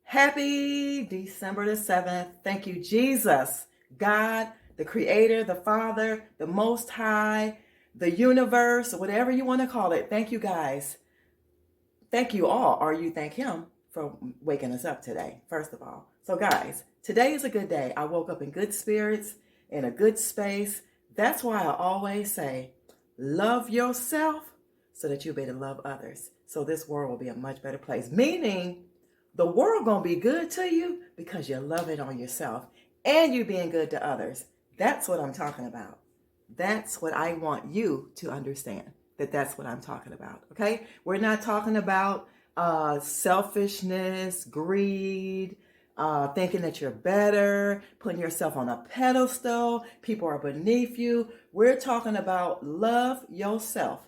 Happy December the 7th. Thank you, Jesus, God, the Creator, the Father, the Most High, the universe, whatever you want to call it. Thank you, guys. Thank you all, or you thank Him for waking us up today, first of all. So, guys, today is a good day. I woke up in good spirits, in a good space. That's why I always say, love yourself so that you'll be able to love others. So this world will be a much better place. Meaning, the world gonna be good to you because you love it on yourself and you being good to others. That's what I'm talking about. That's what I want you to understand, that's what I'm talking about, okay? We're not talking about selfishness, greed, thinking that you're better, putting yourself on a pedestal, people are beneath you. We're talking about love yourself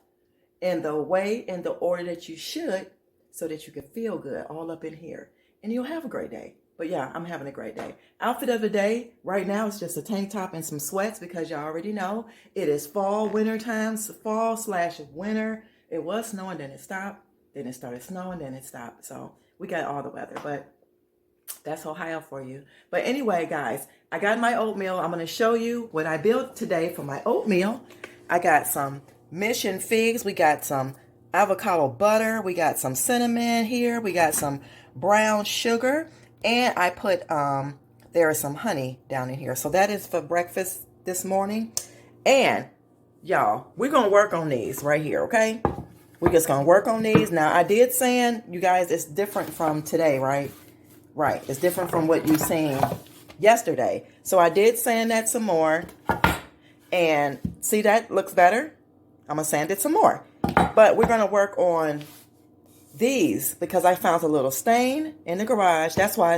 in the way, in the order that you should, so that you can feel good all up in here. And you'll have a great day. But yeah, I'm having a great day. Outfit of the day right now is just a tank top and some sweats because you already know it is fall, winter times, fall/winter. It was snowing, then it stopped. Then it started snowing, then it stopped. So we got all the weather, but that's Ohio for you. But anyway, guys, I got my oatmeal. I'm going to show you what I built today for my oatmeal. I got some mission figs. We got some avocado butter. We got some cinnamon here. We got some brown sugar. And I put, there is some honey down in here. So that is for breakfast this morning. And y'all, we're going to work on these right here, okay? We're just going to work on these. Now, I did sand, you guys, it's different from today, right? Right. It's different from what you seen yesterday. So I did sand that some more. And see, that looks better. I'm going to sand it some more. But we're going to work on these because I found a little stain in the garage. That's why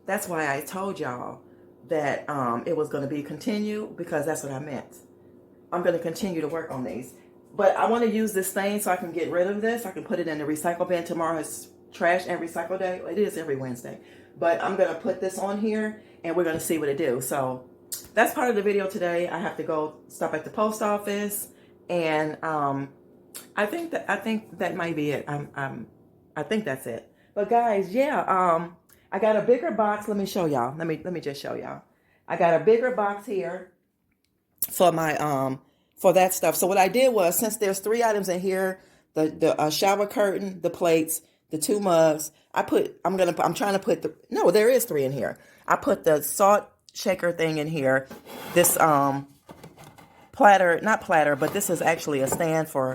I told y'all that it was going to be continued, because that's what I meant. I'm going to continue to work on these. But I want to use this stain so I can get rid of this. I can put it in the recycle bin. Tomorrow is trash and recycle day. It is every Wednesday. But I'm going to put this on here and we're going to see what it do. So that's part of the video today. I have to go stop at the post office. And I think that might be it. I think that's it. But guys, yeah, I got a bigger box. Let me show y'all. Let me just show y'all. I got a bigger box here for my for that stuff. So what I did was, since there's 3 items in here, the shower curtain, the plates, the 2 mugs, I'm trying to put there is 3 in here. I put the salt shaker thing in here. This platter, not platter, but this is actually a stand for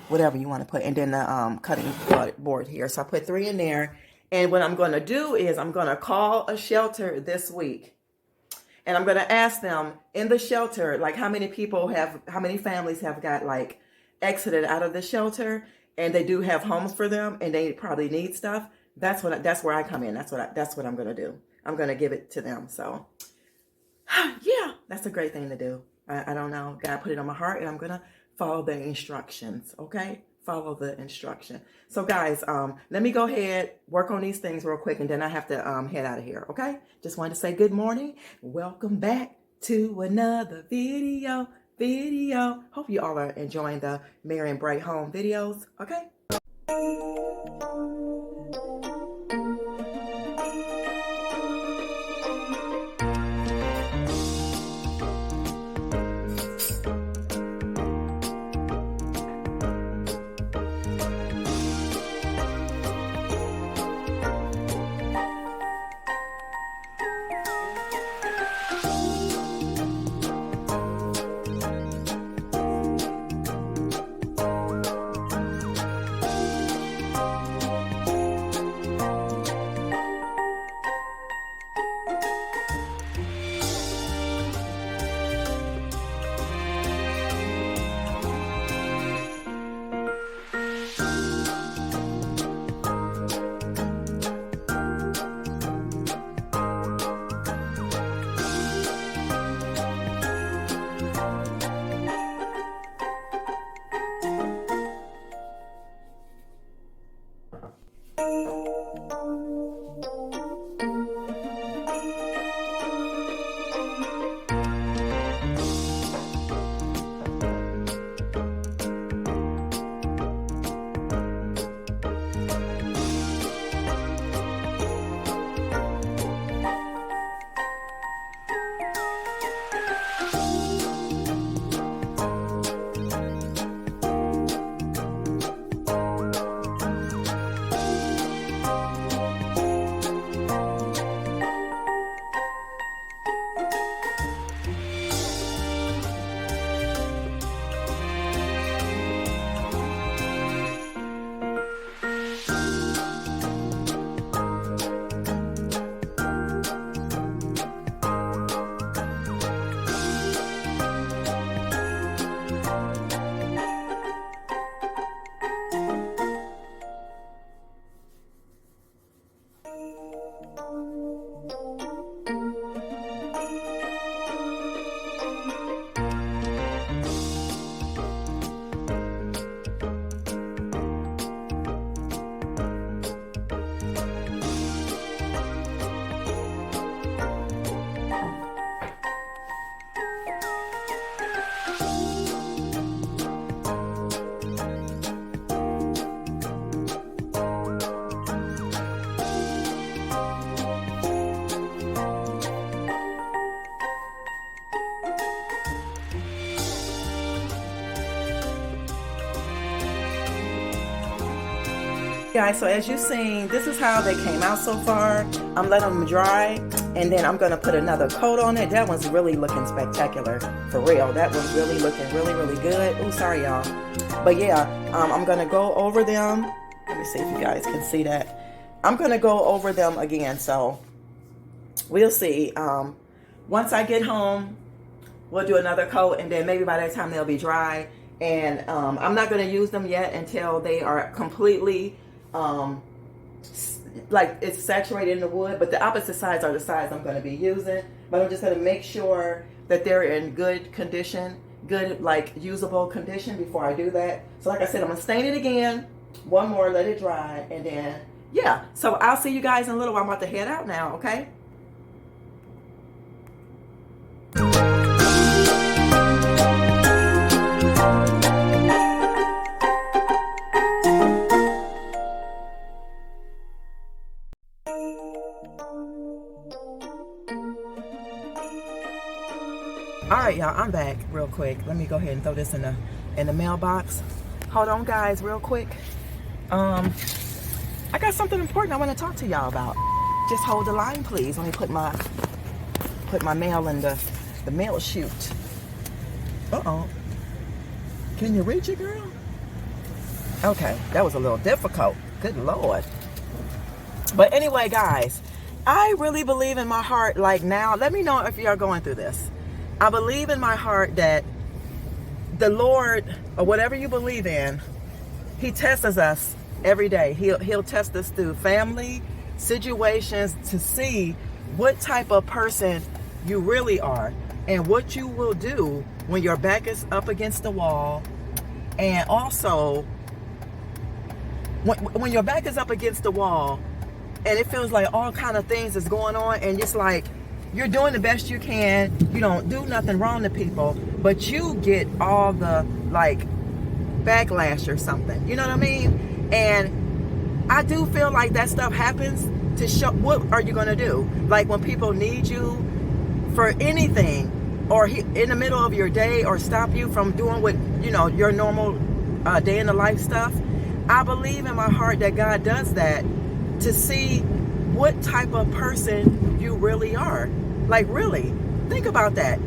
whatever you want to put, and then the cutting board here. So I put 3 in there, and what I'm going to do is I'm going to call a shelter this week, and I'm going to ask them in the shelter, like how many families have got like exited out of the shelter, and they do have homes for them, and they probably need stuff. That's where I come in. That's what I'm going to do. I'm going to give it to them. So yeah, that's a great thing to do. I don't know. God put it on my heart, and I'm going to follow the instructions, okay? Follow the instruction. So, guys, let me go ahead, work on these things real quick, and then I have to head out of here, okay? Just wanted to say good morning. Welcome back to another video. Hope you all are enjoying the Merry&Bright home videos, okay? Guys, so as you've seen, this is how they came out so far. I'm letting them dry, and then I'm going to put another coat on it. That one's really looking spectacular, for real. That one's really looking really good. Oh, sorry, y'all. But yeah, I'm going to go over them. Let me see if you guys can see that. I'm going to go over them again, so we'll see. Once I get home, we'll do another coat, and then maybe by that time they'll be dry. And I'm not going to use them yet until they are completely like it's saturated in the wood, but the opposite sides are the sides I'm going to be using. But I'm just going to make sure that they're in good condition, good like usable condition before I do that. So like I said, I'm going to stain it again, one more, let it dry, and then yeah. So I'll see you guys in a little while. I'm about to head out now, okay? All right, y'all, I'm back real quick. Let me go ahead and throw this in the mailbox. Hold on, guys, real quick. I got something important I want to talk to y'all about. Just hold the line, please. Let me put my mail in the mail chute. Uh-oh. Can you reach it, girl? Okay, that was a little difficult. Good Lord. But anyway, guys, I really believe in my heart, like now, let me know if you are going through this. I believe in my heart that the Lord, or whatever you believe in, He tests us every day. He'll test us through family situations to see what type of person you really are and what you will do when your back is up against the wall, and also when your back is up against the wall and it feels like all kind of things is going on, and it's like you're doing the best you can, you don't do nothing wrong to people, but you get all the like backlash or something, you know what I mean? And I do feel like that stuff happens to show what are you going to do, like when people need you for anything, or in the middle of your day, or stop you from doing what, you know, your normal day in the life stuff. I believe in my heart that God does that to see what type of person you really are. Like, really, think about that.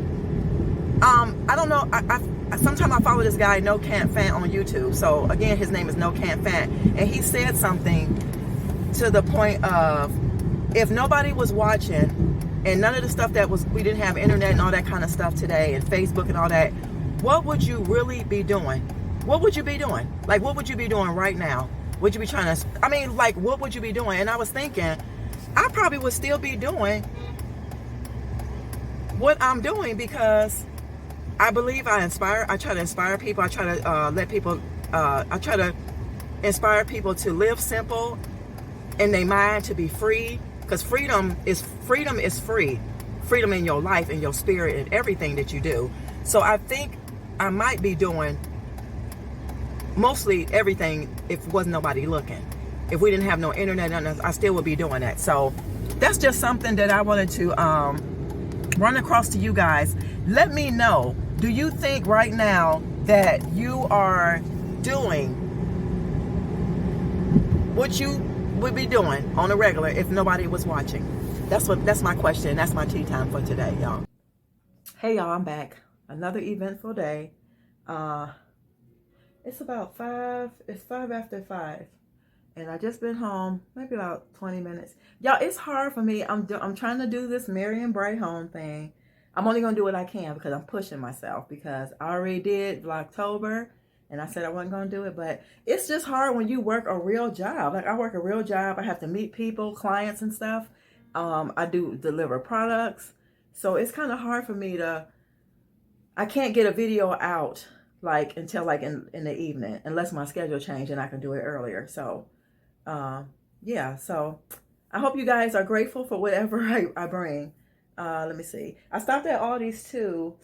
I don't know. I sometimes I follow this guy, No Can't Fan, on YouTube. So again, his name is No Can't Fan, and he said something to the point of, if nobody was watching and none of the stuff that was, we didn't have internet and all that kind of stuff today, and Facebook and all that, what would you really be doing? What would you be doing? Like, what would you be doing right now? Would you be trying to, I mean, like, what would you be doing? And I was thinking, I probably would still be doing what I'm doing, because I believe I try to inspire people. I try to let people, I try to inspire people to live simple in their mind to be free, because freedom is free. Freedom in your life, in your spirit, and everything that you do. So I think I might be doing mostly everything if wasn't nobody looking. If we didn't have no internet, I still would be doing that. So that's just something that I wanted to run across to you guys. Let me know, do you think right now that you are doing what you would be doing on a regular if nobody was watching? That's my question. That's my tea time for today, y'all. Hey y'all, I'm back. Another eventful day. It's about 5 after 5. And I just been home maybe about 20 minutes. Y'all, it's hard for me. I'm trying to do this Merry&Bright home thing. I'm only going to do what I can because I'm pushing myself, because I already did Vlogtober and I said I wasn't going to do it. But it's just hard when you work a real job. Like, I work a real job. I have to meet people, clients and stuff. I do deliver products. So it's kind of hard for me I can't get a video out like until like in the evening, unless my schedule changed and I can do it earlier. So yeah, so I hope you guys are grateful for whatever I bring. Let me see. I stopped at Aldi's too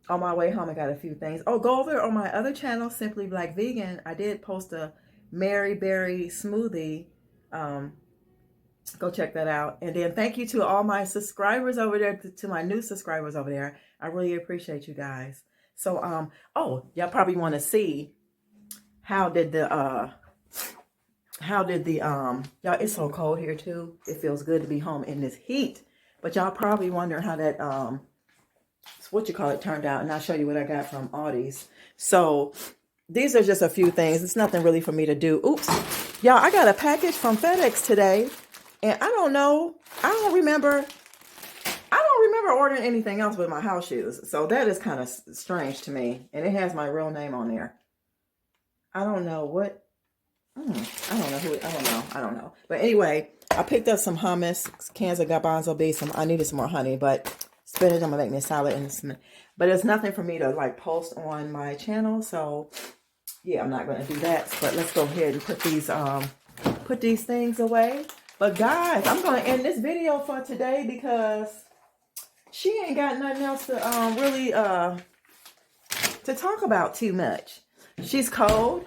on my way home. I got a few things. Oh, go over on my other channel, Simply Black Vegan. I did post a Mary Berry smoothie. Go check that out. And then thank you to all my subscribers over there, to my new subscribers over there. I really appreciate you guys. So oh, y'all probably want to see how did the y'all, it's so cold here too. It feels good to be home in this heat. But y'all probably wonder how that what you call it turned out, and I'll show you what I got from Aldi's. So these are just a few things. It's nothing really for me to do. Oops. Y'all, I got a package from FedEx today. And I don't know, I don't remember ordering anything else but my house shoes. So that is kind of strange to me. And it has my real name on there. I don't know what, I don't know. But anyway, I picked up some hummus, cans of garbanzo beans. I needed some more honey, but spinach, I'm gonna make me a salad. But it's nothing for me to like post on my channel. So yeah, I'm not gonna do that. But let's go ahead and put these things away. But guys, I'm going to end this video for today because she ain't got nothing else to really to talk about too much. She's cold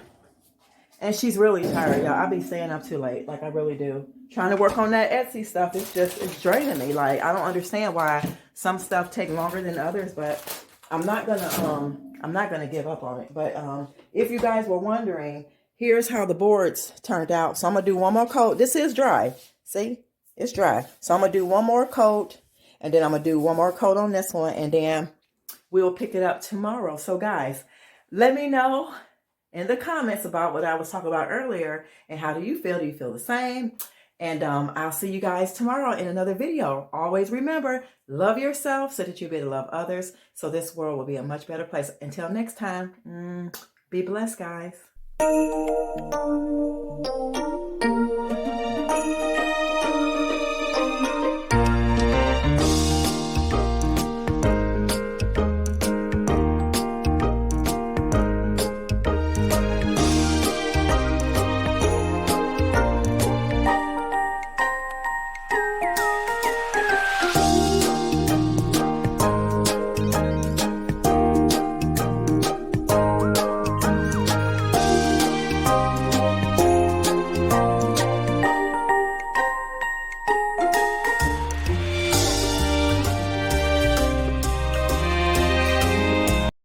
and she's really tired, y'all. I be staying up too late, like I really do. Trying to work on that Etsy stuff, it's draining me. Like, I don't understand why some stuff take longer than others, but I'm not gonna give up on it. But if you guys were wondering, here's how the boards turned out. So I'm going to do one more coat. This is dry. See? It's dry. So I'm going to do one more coat. And then I'm going to do one more coat on this one. And then we'll pick it up tomorrow. So guys, let me know in the comments about what I was talking about earlier. And how do you feel? Do you feel the same? And I'll see you guys tomorrow in another video. Always remember, love yourself so that you'll be able to love others. So this world will be a much better place. Until next time, be blessed, guys. Thank you.